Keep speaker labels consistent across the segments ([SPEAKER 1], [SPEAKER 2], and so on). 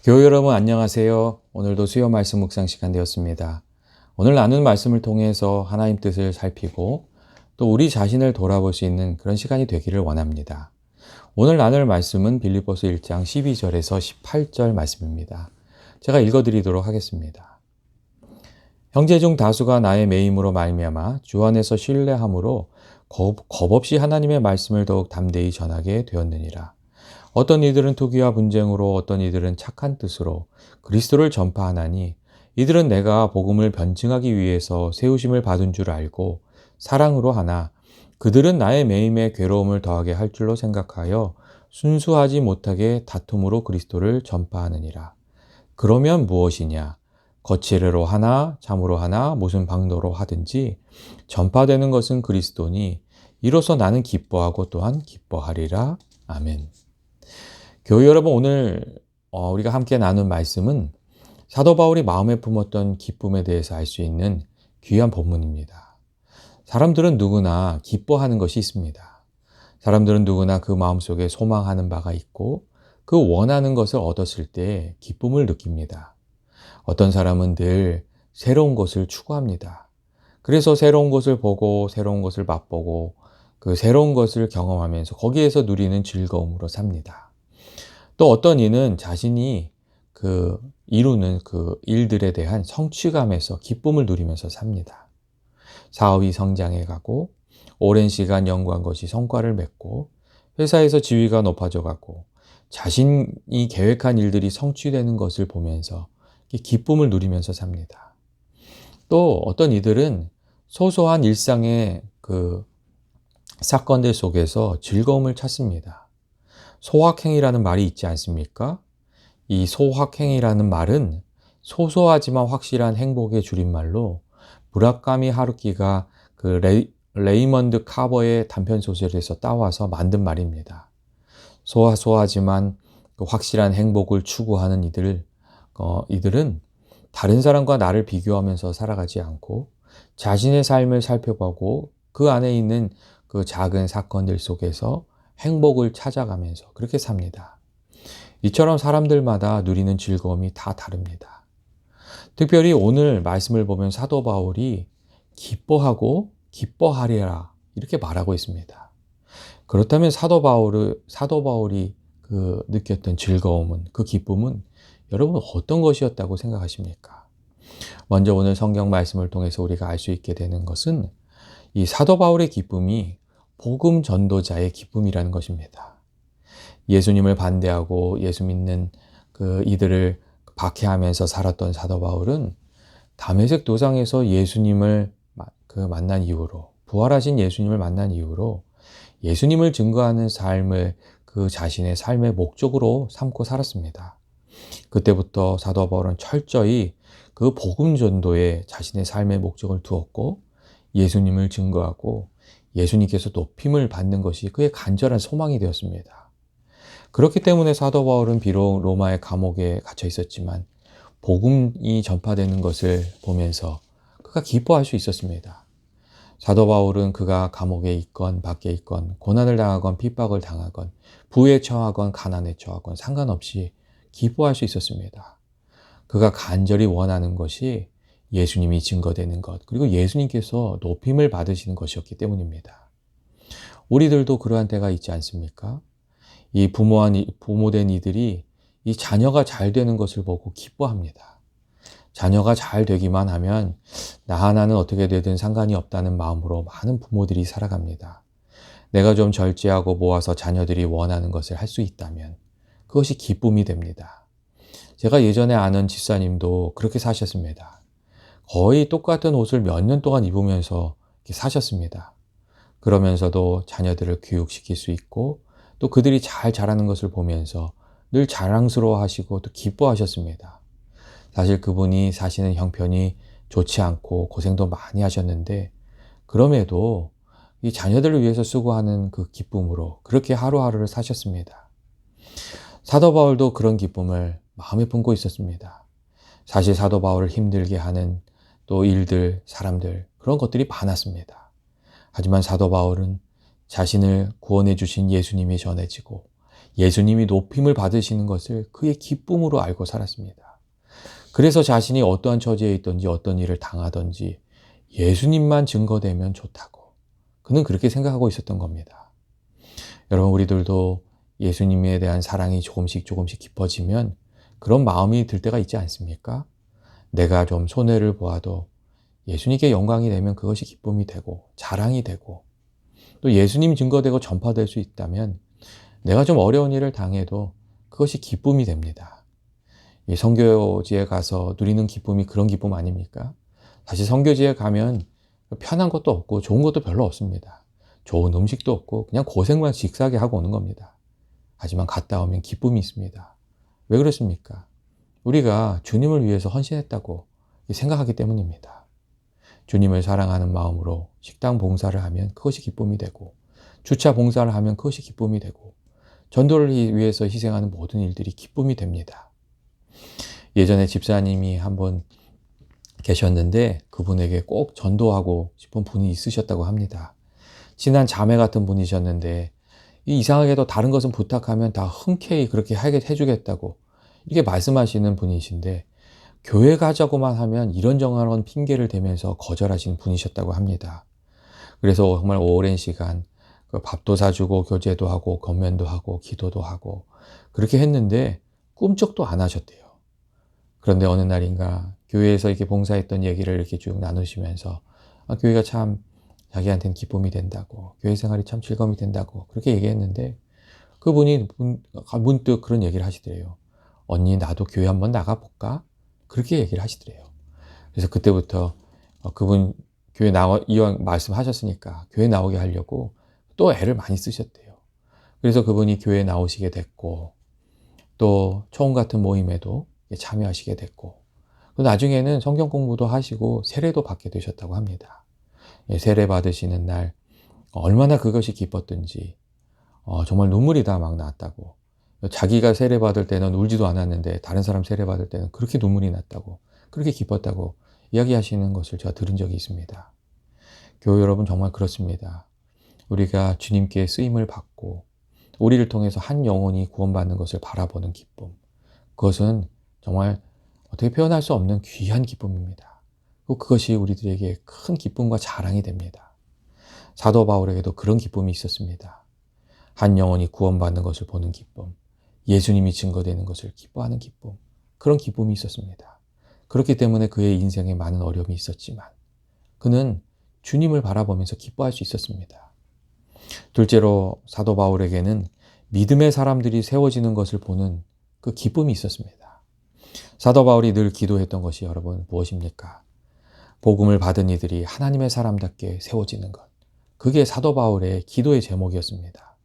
[SPEAKER 1] 교회 여러분 안녕하세요. 오늘도 수요 말씀 묵상 시간 되었습니다. 오늘 나눈 말씀을 통해서 하나님 뜻을 살피고 또 우리 자신을 돌아볼 수 있는 그런 시간이 되기를 원합니다. 오늘 나눌 말씀은 빌립보서 1장 12절에서 18절 말씀입니다. 제가 읽어드리도록 하겠습니다. 형제 중 다수가 나의 매임으로 말미암아 주 안에서 신뢰함으로 겁없이 하나님의 말씀을 더욱 담대히 전하게 되었느니라. 어떤 이들은 투기와 분쟁으로 어떤 이들은 착한 뜻으로 그리스도를 전파하나니 이들은 내가 복음을 변증하기 위해서 세우심을 받은 줄 알고 사랑으로 하나 그들은 나의 매임에 괴로움을 더하게 할 줄로 생각하여 순수하지 못하게 다툼으로 그리스도를 전파하느니라. 그러면 무엇이냐? 거칠애로 하나 잠으로 하나 무슨 방도로 하든지 전파되는 것은 그리스도니 이로써 나는 기뻐하고 또한 기뻐하리라. 아멘. 교회 여러분, 오늘 우리가 함께 나눈 말씀은 사도 바울이 마음에 품었던 기쁨에 대해서 알 수 있는 귀한 본문입니다. 사람들은 누구나 기뻐하는 것이 있습니다. 사람들은 누구나 그 마음속에 소망하는 바가 있고 그 원하는 것을 얻었을 때 기쁨을 느낍니다. 어떤 사람은 늘 새로운 것을 추구합니다. 그래서 새로운 것을 보고 새로운 것을 맛보고 그 새로운 것을 경험하면서 거기에서 누리는 즐거움으로 삽니다. 또 어떤 이는 자신이 이루는 그 일들에 대한 성취감에서 기쁨을 누리면서 삽니다. 사업이 성장해 가고 오랜 시간 연구한 것이 성과를 맺고 회사에서 지위가 높아져 가고 자신이 계획한 일들이 성취되는 것을 보면서 기쁨을 누리면서 삽니다. 또 어떤 이들은 소소한 일상의 그 사건들 속에서 즐거움을 찾습니다. 소확행이라는 말이 있지 않습니까? 이 소확행이라는 말은 소소하지만 확실한 행복의 줄임말로 무라카미 하루키가 레이먼드 카버의 단편소설에서 따와서 만든 말입니다. 소소하지만 그 확실한 행복을 추구하는 이들은 다른 사람과 나를 비교하면서 살아가지 않고 자신의 삶을 살펴보고 그 안에 있는 그 작은 사건들 속에서 행복을 찾아가면서 그렇게 삽니다. 이처럼 사람들마다 누리는 즐거움이 다 다릅니다. 특별히 오늘 말씀을 보면 사도 바울이 기뻐하고 기뻐하리라 이렇게 말하고 있습니다. 그렇다면 사도 바울이 느꼈던 즐거움은, 그 기쁨은 여러분 어떤 것이었다고 생각하십니까? 먼저 오늘 성경 말씀을 통해서 우리가 알 수 있게 되는 것은 이 사도 바울의 기쁨이 복음 전도자의 기쁨이라는 것입니다. 예수님을 반대하고 예수 믿는 이들을 박해하면서 살았던 사도 바울은 다메섹 도상에서 예수님을 만난 이후로, 부활하신 예수님을 만난 이후로 예수님을 증거하는 삶을 그 자신의 삶의 목적으로 삼고 살았습니다. 그때부터 사도 바울은 철저히 그 복음 전도에 자신의 삶의 목적을 두었고 예수님을 증거하고 예수님께서 높임을 받는 것이 그의 간절한 소망이 되었습니다. 그렇기 때문에 사도 바울은 비록 로마의 감옥에 갇혀 있었지만 복음이 전파되는 것을 보면서 그가 기뻐할 수 있었습니다. 사도 바울은 그가 감옥에 있건 밖에 있건 고난을 당하건 핍박을 당하건 부에 처하건 가난에 처하건 상관없이 기뻐할 수 있었습니다. 그가 간절히 원하는 것이 예수님이 증거되는 것, 그리고 예수님께서 높임을 받으시는 것이었기 때문입니다. 우리들도 그러한 때가 있지 않습니까? 이 부모된 이들이 이 자녀가 잘 되는 것을 보고 기뻐합니다. 자녀가 잘 되기만 하면 나 하나는 어떻게 되든 상관이 없다는 마음으로 많은 부모들이 살아갑니다. 내가 좀 절제하고 모아서 자녀들이 원하는 것을 할 수 있다면 그것이 기쁨이 됩니다. 제가 예전에 아는 집사님도 그렇게 사셨습니다. 거의 똑같은 옷을 몇 년 동안 입으면서 사셨습니다. 그러면서도 자녀들을 교육시킬 수 있고 또 그들이 잘 자라는 것을 보면서 늘 자랑스러워 하시고 또 기뻐하셨습니다. 사실 그분이 사시는 형편이 좋지 않고 고생도 많이 하셨는데 그럼에도 이 자녀들을 위해서 수고하는 그 기쁨으로 그렇게 하루하루를 사셨습니다. 사도 바울도 그런 기쁨을 마음에 품고 있었습니다. 사실 사도 바울을 힘들게 하는 또 일들, 사람들, 그런 것들이 많았습니다. 하지만 사도 바울은 자신을 구원해 주신 예수님이 전해지고 예수님이 높임을 받으시는 것을 그의 기쁨으로 알고 살았습니다. 그래서 자신이 어떠한 처지에 있든지 어떤 일을 당하든지 예수님만 증거되면 좋다고 그는 그렇게 생각하고 있었던 겁니다. 여러분, 우리들도 예수님에 대한 사랑이 조금씩 깊어지면 그런 마음이 들 때가 있지 않습니까? 내가 좀 손해를 보아도 예수님께 영광이 되면 그것이 기쁨이 되고 자랑이 되고, 또 예수님 증거되고 전파될 수 있다면 내가 좀 어려운 일을 당해도 그것이 기쁨이 됩니다. 이 선교지에 가서 누리는 기쁨이 그런 기쁨 아닙니까? 사실 선교지에 가면 편한 것도 없고 좋은 것도 별로 없습니다. 좋은 음식도 없고 그냥 고생만 직사게 하고 오는 겁니다. 하지만 갔다 오면 기쁨이 있습니다. 왜 그렇습니까? 우리가 주님을 위해서 헌신했다고 생각하기 때문입니다. 주님을 사랑하는 마음으로 식당 봉사를 하면 그것이 기쁨이 되고, 주차 봉사를 하면 그것이 기쁨이 되고, 전도를 위해서 희생하는 모든 일들이 기쁨이 됩니다. 예전에 집사님이 한 분 계셨는데 그분에게 꼭 전도하고 싶은 분이 있으셨다고 합니다. 친한 자매 같은 분이셨는데 이상하게도 다른 것은 부탁하면 다 흔쾌히 그렇게 해주겠다고 이렇게 말씀하시는 분이신데, 교회 가자고만 하면 이런저런 핑계를 대면서 거절하시는 분이셨다고 합니다. 그래서 정말 오랜 시간 밥도 사주고 교제도 하고 건면도 하고 기도도 하고 그렇게 했는데 꿈쩍도 안 하셨대요. 그런데 어느 날인가 교회에서 이렇게 봉사했던 얘기를 이렇게 쭉 나누시면서 교회가 참 자기한테는 기쁨이 된다고, 교회 생활이 참 즐거움이 된다고 그렇게 얘기했는데, 그분이 문득 그런 얘기를 하시더래요. 언니, 나도 교회 한번 나가볼까? 그렇게 얘기를 하시더래요. 그래서 그때부터 그분 교회 이왕 말씀하셨으니까 교회 나오게 하려고 또 애를 많이 쓰셨대요. 그래서 그분이 교회에 나오시게 됐고, 또 초원 같은 모임에도 참여하시게 됐고, 나중에는 성경 공부도 하시고 세례도 받게 되셨다고 합니다. 세례 받으시는 날 얼마나 그것이 기뻤던지 정말 눈물이 다 막 났다고, 자기가 세례 받을 때는 울지도 않았는데 다른 사람 세례 받을 때는 그렇게 눈물이 났다고, 그렇게 기뻤다고 이야기하시는 것을 제가 들은 적이 있습니다. 교회 여러분, 정말 그렇습니다. 우리가 주님께 쓰임을 받고 우리를 통해서 한 영혼이 구원받는 것을 바라보는 기쁨, 그것은 정말 어떻게 표현할 수 없는 귀한 기쁨입니다. 그것이 우리들에게 큰 기쁨과 자랑이 됩니다. 사도 바울에게도 그런 기쁨이 있었습니다. 한 영혼이 구원받는 것을 보는 기쁨, 예수님이 증거되는 것을 기뻐하는 기쁨, 그런 기쁨이 있었습니다. 그렇기 때문에 그의 인생에 많은 어려움이 있었지만 그는 주님을 바라보면서 기뻐할 수 있었습니다. 둘째로 사도 바울에게는 믿음의 사람들이 세워지는 것을 보는 그 기쁨이 있었습니다. 사도 바울이 늘 기도했던 것이 여러분 무엇입니까? 복음을 받은 이들이 하나님의 사람답게 세워지는 것. 그게 사도 바울의 기도의 제목이었습니다.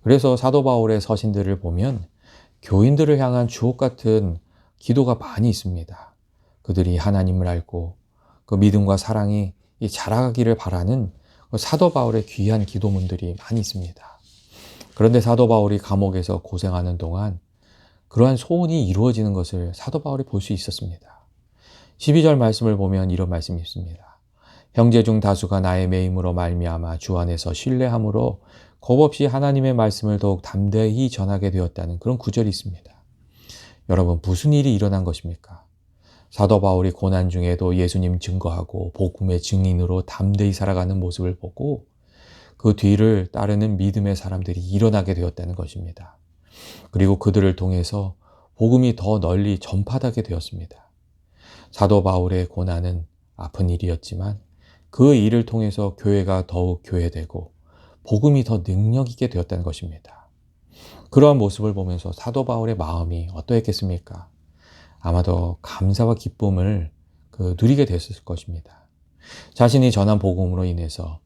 [SPEAKER 1] 그래서 사도 바울의 서신들을 보면 교인들을 향한 주옥 같은 기도가 많이 있습니다. 그들이 하나님을 알고 그 믿음과 사랑이 자라기를 바라는 사도 바울의 귀한 기도문들이 많이 있습니다. 그런데 사도 바울이 감옥에서 고생하는 동안 그러한 소원이 이루어지는 것을 사도 바울이 볼 수 있었습니다. 12절 말씀을 보면 이런 말씀이 있습니다. 형제 중 다수가 나의 매임으로 말미암아 주 안에서 신뢰함으로 겁없이 하나님의 말씀을 더욱 담대히 전하게 되었다는 그런 구절이 있습니다. 여러분, 무슨 일이 일어난 것입니까? 사도 바울이 고난 중에도 예수님 증거하고 복음의 증인으로 담대히 살아가는 모습을 보고 그 뒤를 따르는 믿음의 사람들이 일어나게 되었다는 것입니다. 그리고 그들을 통해서 복음이 더 널리 전파되게 되었습니다. 사도 바울의 고난은 아픈 일이었지만 그 일을 통해서 교회가 더욱 교회되고 복음이 더 능력 있게 되었다는 것입니다. 그러한 모습을 보면서 사도 바울의 마음이 어떠했겠습니까? 아마도 감사와 기쁨을 누리게 됐을 것입니다. 자신이 전한 복음으로 인해서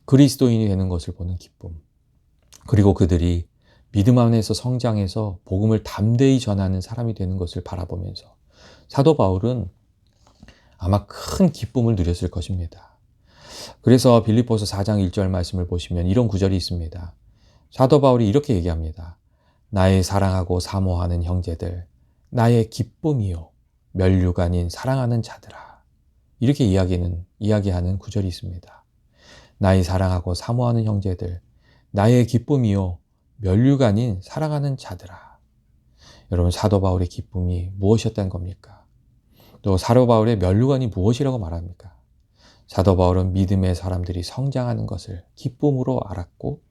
[SPEAKER 1] 그리스도인이 되는 것을 보는 기쁨, 그리고 그들이 믿음 안에서 성장해서 복음을 담대히 전하는 사람이 되는 것을 바라보면서 사도 바울은 아마 큰 기쁨을 누렸을 것입니다. 그래서 빌립보서 4장 1절 말씀을 보시면 이런 구절이 있습니다. 사도 바울이 이렇게 얘기합니다. 나의 사랑하고 사모하는 형제들, 나의 기쁨이요 면류가 아닌 사랑하는 자들아. 이렇게 이야기하는 구절이 있습니다. 나의 사랑하고 사모하는 형제들, 나의 기쁨이요 면류관인 살아가는 자들아. 여러분, 사도 바울의 기쁨이 무엇이었다는 겁니까? 또 사도 바울의 면류관이 무엇이라고 말합니까? 사도 바울은 믿음의 사람들이 성장하는 것을 기쁨으로 알았고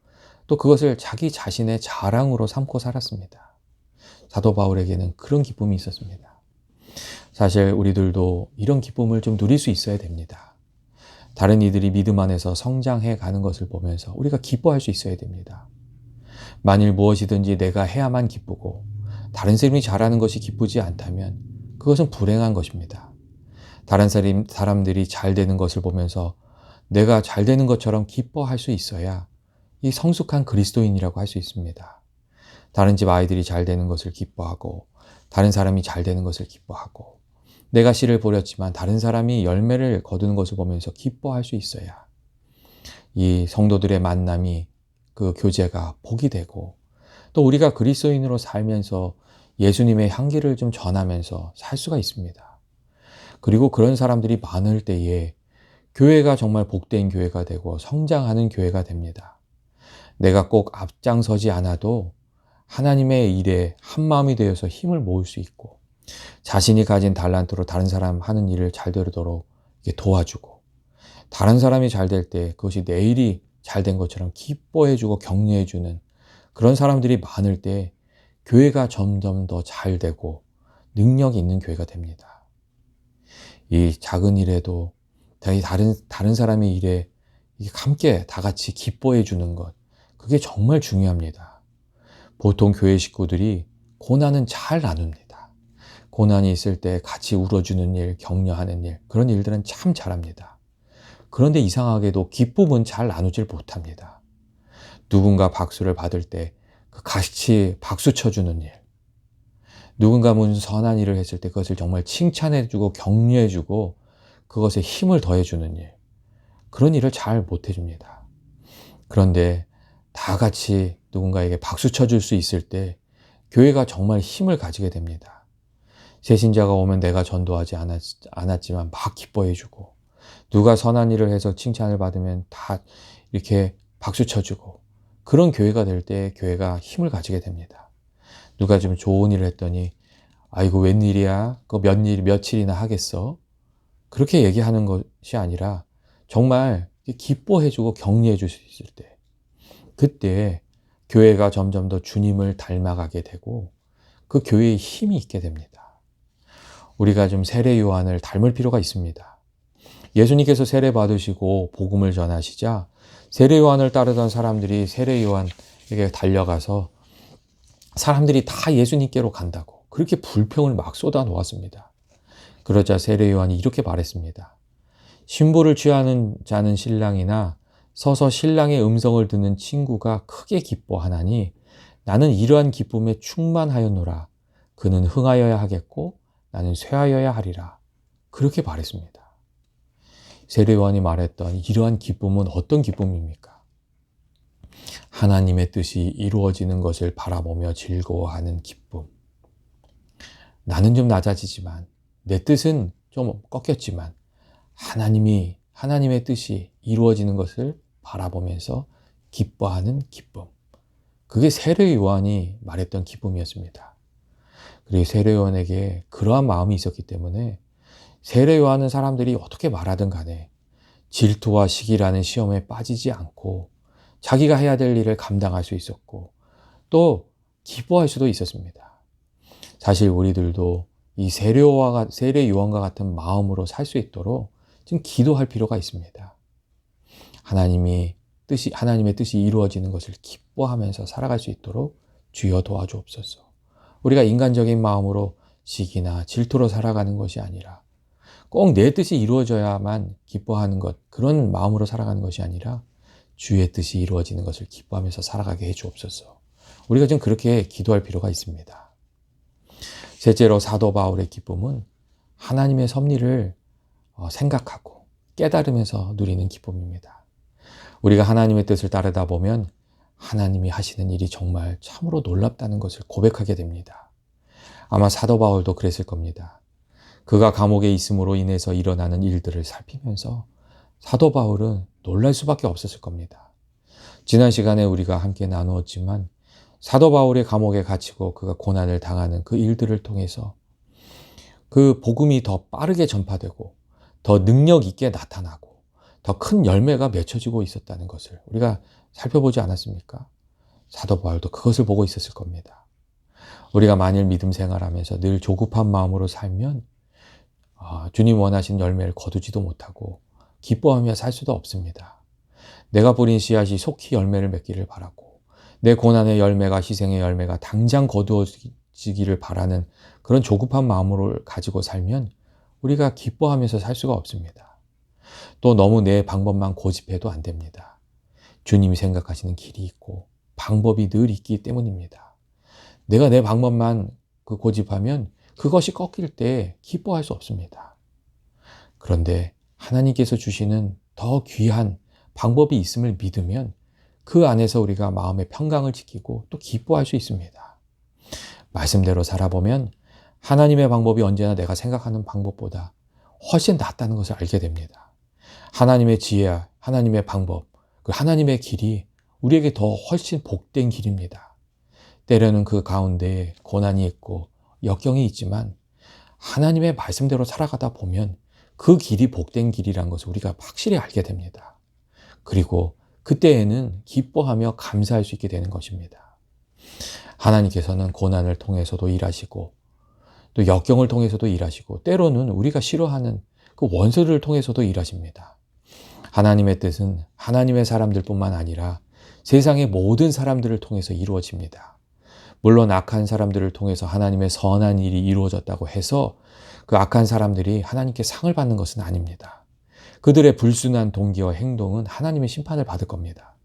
[SPEAKER 1] 또 그것을 자기 자신의 자랑으로 삼고 살았습니다. 사도 바울에게는 그런 기쁨이 있었습니다. 사실 우리들도 이런 기쁨을 좀 누릴 수 있어야 됩니다. 다른 이들이 믿음 안에서 성장해 가는 것을 보면서 우리가 기뻐할 수 있어야 됩니다. 만일 무엇이든지 내가 해야만 기쁘고 다른 사람이 잘하는 것이 기쁘지 않다면 그것은 불행한 것입니다. 다른 사람들이 잘 되는 것을 보면서 내가 잘 되는 것처럼 기뻐할 수 있어야 이 성숙한 그리스도인이라고 할 수 있습니다. 다른 집 아이들이 잘 되는 것을 기뻐하고 다른 사람이 잘 되는 것을 기뻐하고 내가 씨를 버렸지만 다른 사람이 열매를 거두는 것을 보면서 기뻐할 수 있어야 이 성도들의 만남이 그 교제가 복이 되고 또 우리가 그리스도인으로 살면서 예수님의 향기를 좀 전하면서 살 수가 있습니다. 그리고 그런 사람들이 많을 때에 교회가 정말 복된 교회가 되고 성장하는 교회가 됩니다. 내가 꼭 앞장서지 않아도 하나님의 일에 한마음이 되어서 힘을 모을 수 있고 자신이 가진 달란트로 다른 사람 하는 일을 잘 되도록 도와주고 다른 사람이 잘 될 때 그것이 내 일이 잘 된 것처럼 기뻐해주고 격려해주는 그런 사람들이 많을 때 교회가 점점 더 잘 되고 능력이 있는 교회가 됩니다. 이 작은 일에도 다른 사람의 일에 함께 다 같이 기뻐해 주는 것, 그게 정말 중요합니다. 보통 교회 식구들이 고난은 잘 나눕니다. 고난이 있을 때 같이 울어주는 일, 격려하는 일, 그런 일들은 참 잘합니다. 그런데 이상하게도 기쁨은 잘 나누질 못합니다. 누군가 박수를 받을 때 같이 박수 쳐주는 일, 누군가 무슨 선한 일을 했을 때 그것을 정말 칭찬해주고 격려해주고 그것에 힘을 더해주는 일, 그런 일을 잘 못해줍니다. 그런데 다 같이 누군가에게 박수 쳐줄 수 있을 때 교회가 정말 힘을 가지게 됩니다. 새신자가 오면 내가 전도하지 않았지만 막 기뻐해주고 누가 선한 일을 해서 칭찬을 받으면 다 이렇게 박수 쳐주고 그런 교회가 될 때 교회가 힘을 가지게 됩니다. 누가 좀 좋은 일을 했더니 아이고 웬일이야? 그거 며칠이나 하겠어? 그렇게 얘기하는 것이 아니라 정말 기뻐해주고 격려해줄 수 있을 때 그때 교회가 점점 더 주님을 닮아가게 되고 그 교회에 힘이 있게 됩니다. 우리가 좀 세례 요한을 닮을 필요가 있습니다. 예수님께서 세례 받으시고 복음을 전하시자 세례 요한을 따르던 사람들이 세례 요한에게 달려가서 사람들이 다 예수님께로 간다고 그렇게 불평을 막 쏟아 놓았습니다. 그러자 세례 요한이 이렇게 말했습니다. 신부를 취하는 자는 신랑이나 서서 신랑의 음성을 듣는 친구가 크게 기뻐하나니 나는 이러한 기쁨에 충만하였노라. 그는 흥하여야 하겠고 나는 쇠하여야 하리라. 그렇게 말했습니다. 세례 요한이 말했던 이러한 기쁨은 어떤 기쁨입니까? 하나님의 뜻이 이루어지는 것을 바라보며 즐거워하는 기쁨. 나는 좀 낮아지지만 내 뜻은 좀 꺾였지만 하나님의 뜻이 이루어지는 것을 바라보면서 기뻐하는 기쁨. 그게 세례 요한이 말했던 기쁨이었습니다. 그리고 세례 요한에게 그러한 마음이 있었기 때문에 세례 요한은 사람들이 어떻게 말하든 간에 질투와 시기라는 시험에 빠지지 않고 자기가 해야 될 일을 감당할 수 있었고 또 기뻐할 수도 있었습니다. 사실 우리들도 이 세례 요한과 같은 마음으로 살 수 있도록 지금 기도할 필요가 있습니다. 하나님의 뜻이 이루어지는 것을 기뻐하면서 살아갈 수 있도록 주여 도와주옵소서. 우리가 인간적인 마음으로 시기나 질투로 살아가는 것이 아니라 꼭 내 뜻이 이루어져야만 기뻐하는 것, 그런 마음으로 살아가는 것이 아니라 주의 뜻이 이루어지는 것을 기뻐하면서 살아가게 해주옵소서. 우리가 좀 그렇게 기도할 필요가 있습니다. 셋째로 사도 바울의 기쁨은 하나님의 섭리를 생각하고 깨달으면서 누리는 기쁨입니다. 우리가 하나님의 뜻을 따르다 보면 하나님이 하시는 일이 정말 참으로 놀랍다는 것을 고백하게 됩니다. 아마 사도 바울도 그랬을 겁니다. 그가 감옥에 있음으로 인해서 일어나는 일들을 살피면서 사도 바울은 놀랄 수밖에 없었을 겁니다. 지난 시간에 우리가 함께 나누었지만 사도 바울의 감옥에 갇히고 그가 고난을 당하는 그 일들을 통해서 그 복음이 더 빠르게 전파되고 더 능력 있게 나타나고 더 큰 열매가 맺혀지고 있었다는 것을 우리가 살펴보지 않았습니까? 사도 바울도 그것을 보고 있었을 겁니다. 우리가 만일 믿음 생활하면서 늘 조급한 마음으로 살면 주님 원하신 열매를 거두지도 못하고 기뻐하며 살 수도 없습니다. 내가 뿌린 씨앗이 속히 열매를 맺기를 바라고 내 고난의 열매가 희생의 열매가 당장 거두어지기를 바라는 그런 조급한 마음으로 가지고 살면 우리가 기뻐하면서 살 수가 없습니다. 또 너무 내 방법만 고집해도 안 됩니다. 주님이 생각하시는 길이 있고 방법이 늘 있기 때문입니다. 내가 내 방법만 고집하면 그것이 꺾일 때 기뻐할 수 없습니다. 그런데 하나님께서 주시는 더 귀한 방법이 있음을 믿으면 그 안에서 우리가 마음의 평강을 지키고 또 기뻐할 수 있습니다. 말씀대로 살아보면 하나님의 방법이 언제나 내가 생각하는 방법보다 훨씬 낫다는 것을 알게 됩니다. 하나님의 지혜와 하나님의 방법, 그 하나님의 길이 우리에게 더 훨씬 복된 길입니다. 때로는 그 가운데 고난이 있고 역경이 있지만 하나님의 말씀대로 살아가다 보면 그 길이 복된 길이라는 것을 우리가 확실히 알게 됩니다. 그리고 그때에는 기뻐하며 감사할 수 있게 되는 것입니다. 하나님께서는 고난을 통해서도 일하시고 또 역경을 통해서도 일하시고 때로는 우리가 싫어하는 그 원수를 통해서도 일하십니다. 하나님의 뜻은 하나님의 사람들뿐만 아니라 세상의 모든 사람들을 통해서 이루어집니다. 물론 악한 사람들을 통해서 하나님의 선한 일이 이루어졌다고 해서 그 악한 사람들이 하나님께 상을 받는 것은 아닙니다. 그들의 불순한 동기와 행동은 하나님의 심판을 받을 겁니다.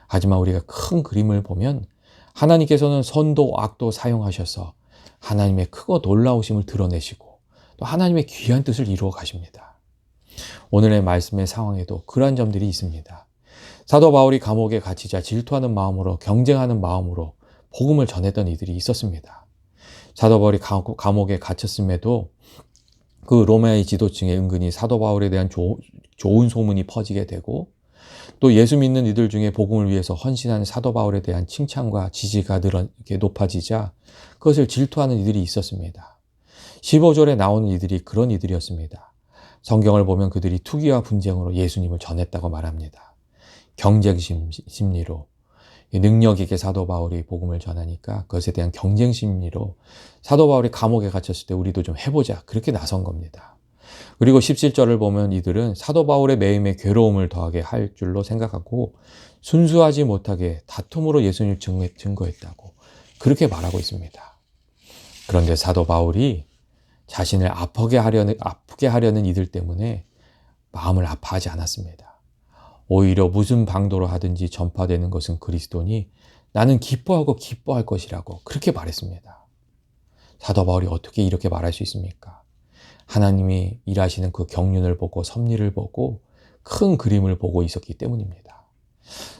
[SPEAKER 1] 하지만 우리가 큰 그림을 보면 하나님께서는 선도 악도 사용하셔서 하나님의 크고 놀라우심을 드러내시고 또 하나님의 귀한 뜻을 이루어 가십니다. 오늘의 말씀의 상황에도 그러한 점들이 있습니다. 사도 바울이 감옥에 갇히자 질투하는 마음으로 경쟁하는 마음으로 복음을 전했던 이들이 있었습니다. 사도 바울이 감옥에 갇혔음에도 그 로마의 지도층에 은근히 사도 바울에 대한 좋은 소문이 퍼지게 되고 또 예수 믿는 이들 중에 복음을 위해서 헌신한 사도 바울에 대한 칭찬과 지지가 이렇게 높아지자 그것을 질투하는 이들이 있었습니다. 15절에 나오는 이들이 그런 이들이었습니다. 성경을 보면 그들이 투기와 분쟁으로 예수님을 전했다고 말합니다. 경쟁 심리로 능력 있게 사도 바울이 복음을 전하니까 그것에 대한 경쟁 심리로 사도 바울이 감옥에 갇혔을 때 우리도 좀 해보자 그렇게 나선 겁니다. 그리고 17절을 보면 이들은 사도 바울의 매임에 괴로움을 더하게 할 줄로 생각하고 순수하지 못하게 다툼으로 예수님을 증거했다고 그렇게 말하고 있습니다. 그런데 사도 바울이 자신을 아프게 하려는 이들 때문에 마음을 아파하지 않았습니다. 오히려 무슨 방도로 하든지 전파되는 것은 그리스도니 나는 기뻐하고 기뻐할 것이라고 그렇게 말했습니다. 사도 바울이 어떻게 이렇게 말할 수 있습니까? 하나님이 일하시는 그 경륜을 보고 섭리를 보고 큰 그림을 보고 있었기 때문입니다.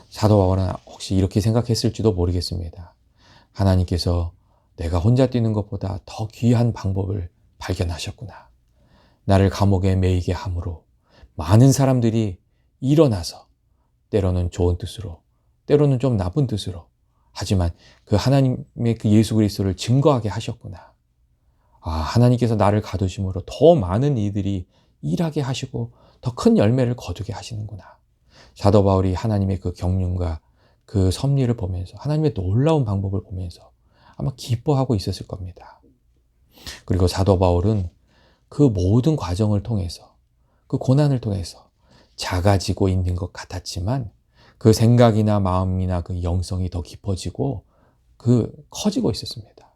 [SPEAKER 1] 사도 바울은 혹시 이렇게 생각했을지도 모르겠습니다. 하나님께서 내가 혼자 뛰는 것보다 더 귀한 방법을 발견하셨구나. 나를 감옥에 매이게 함으로 많은 사람들이 일어나서 때로는 좋은 뜻으로 때로는 좀 나쁜 뜻으로 하지만 그 하나님의 그 예수 그리스도를 증거하게 하셨구나. 하나님께서 나를 가두심으로 더 많은 이들이 일하게 하시고 더 큰 열매를 거두게 하시는구나. 사도 바울이 하나님의 그 경륜과 그 섭리를 보면서 하나님의 놀라운 방법을 보면서 아마 기뻐하고 있었을 겁니다. 그리고 사도 바울은 그 모든 과정을 통해서 그 고난을 통해서 작아지고 있는 것 같았지만 그 생각이나 마음이나 그 영성이 더 깊어지고 커지고 있었습니다.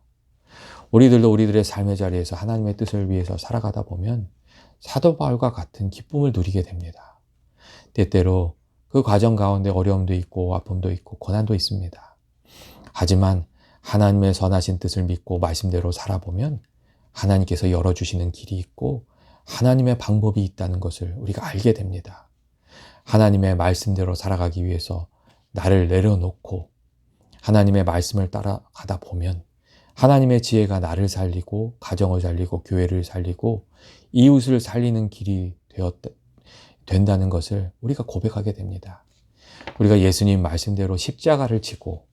[SPEAKER 1] 우리들도 우리들의 삶의 자리에서 하나님의 뜻을 위해서 살아가다 보면 사도 바울과 같은 기쁨을 누리게 됩니다. 때때로 그 과정 가운데 어려움도 있고 아픔도 있고 고난도 있습니다. 하지만 하나님의 선하신 뜻을 믿고 말씀대로 살아보면 하나님께서 열어주시는 길이 있고 하나님의 방법이 있다는 것을 우리가 알게 됩니다. 하나님의 말씀대로 살아가기 위해서 나를 내려놓고 하나님의 말씀을 따라가다 보면 하나님의 지혜가 나를 살리고 가정을 살리고 교회를 살리고 이웃을 살리는 길이 된다는 것을 우리가 고백하게 됩니다. 우리가 예수님 말씀대로 십자가를 지고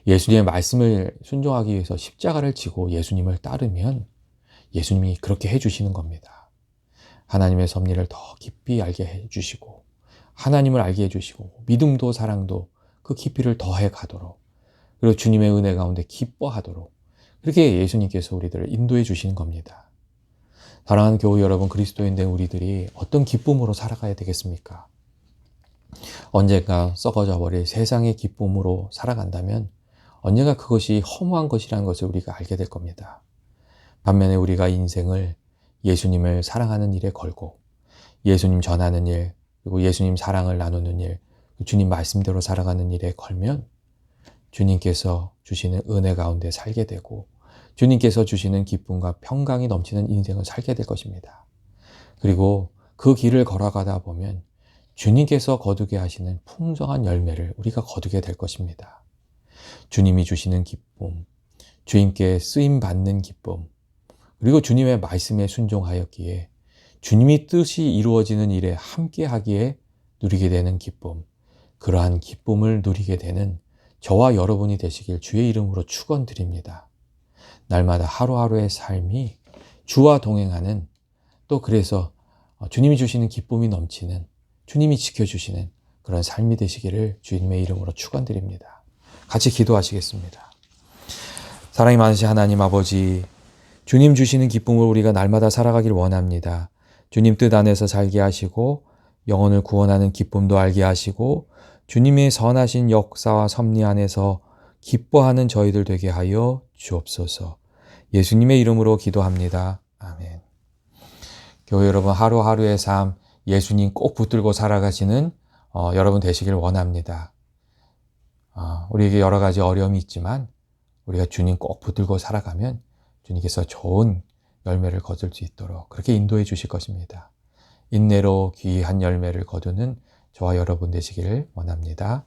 [SPEAKER 1] 예수님의 말씀을 순종하기 위해서 십자가를 지고 예수님을 따르면 예수님이 그렇게 해주시는 겁니다. 하나님의 섭리를 더 깊이 알게 해주시고 하나님을 알게 해주시고 믿음도 사랑도 그 깊이를 더해 가도록 그리고 주님의 은혜 가운데 기뻐하도록 그렇게 예수님께서 우리들을 인도해 주시는 겁니다. 사랑하는 교우 여러분, 그리스도인 된 우리들이 어떤 기쁨으로 살아가야 되겠습니까? 언젠가 썩어져 버릴 세상의 기쁨으로 살아간다면 언젠가 그것이 허무한 것이라는 것을 우리가 알게 될 겁니다. 반면에 우리가 인생을 예수님을 사랑하는 일에 걸고 예수님 전하는 일, 그리고 예수님 사랑을 나누는 일, 주님 말씀대로 살아가는 일에 걸면 주님께서 주시는 은혜 가운데 살게 되고 주님께서 주시는 기쁨과 평강이 넘치는 인생을 살게 될 것입니다. 그리고 그 길을 걸어가다 보면 주님께서 거두게 하시는 풍성한 열매를 우리가 거두게 될 것입니다. 주님이 주시는 기쁨, 주님께 쓰임받는 기쁨, 그리고 주님의 말씀에 순종하였기에 주님이 뜻이 이루어지는 일에 함께하기에 누리게 되는 기쁨, 그러한 기쁨을 누리게 되는 저와 여러분이 되시길 주의 이름으로 축원드립니다. 날마다 하루하루의 삶이 주와 동행하는, 또 그래서 주님이 주시는 기쁨이 넘치는, 주님이 지켜주시는 그런 삶이 되시기를 주님의 이름으로 축원드립니다. 같이 기도하시겠습니다. 사랑이 많으신 하나님 아버지, 주님 주시는 기쁨을 우리가 날마다 살아가길 원합니다. 주님 뜻 안에서 살게 하시고 영혼을 구원하는 기쁨도 알게 하시고 주님의 선하신 역사와 섭리 안에서 기뻐하는 저희들 되게 하여 주옵소서. 예수님의 이름으로 기도합니다. 아멘. 교회 여러분, 하루하루의 삶 예수님 꼭 붙들고 살아가시는 여러분 되시길 원합니다. 우리에게 여러 가지 어려움이 있지만 우리가 주님 꼭 붙들고 살아가면 주님께서 좋은 열매를 거둘 수 있도록 그렇게 인도해 주실 것입니다. 인내로 귀한 열매를 거두는 저와 여러분 되시기를 원합니다.